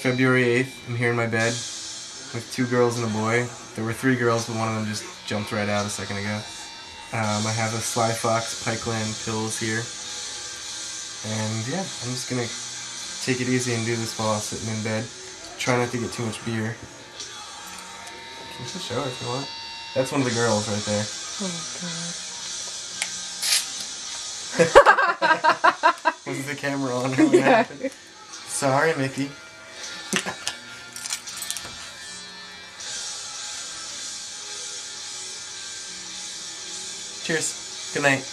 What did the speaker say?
February 8th. I'm here in my bed with 2 girls and a boy. There were 3 girls, but one of them just jumped right out a second ago. I have a Sly Fox Pikeland pills here. And yeah, I'm just gonna take it easy and do this while I'm sitting in bed. Try not to get too much beer. You can show her if you want. That's one of the girls right there. Oh god. Was the camera on her when that happened? Sorry, Mickey. Cheers. Good night.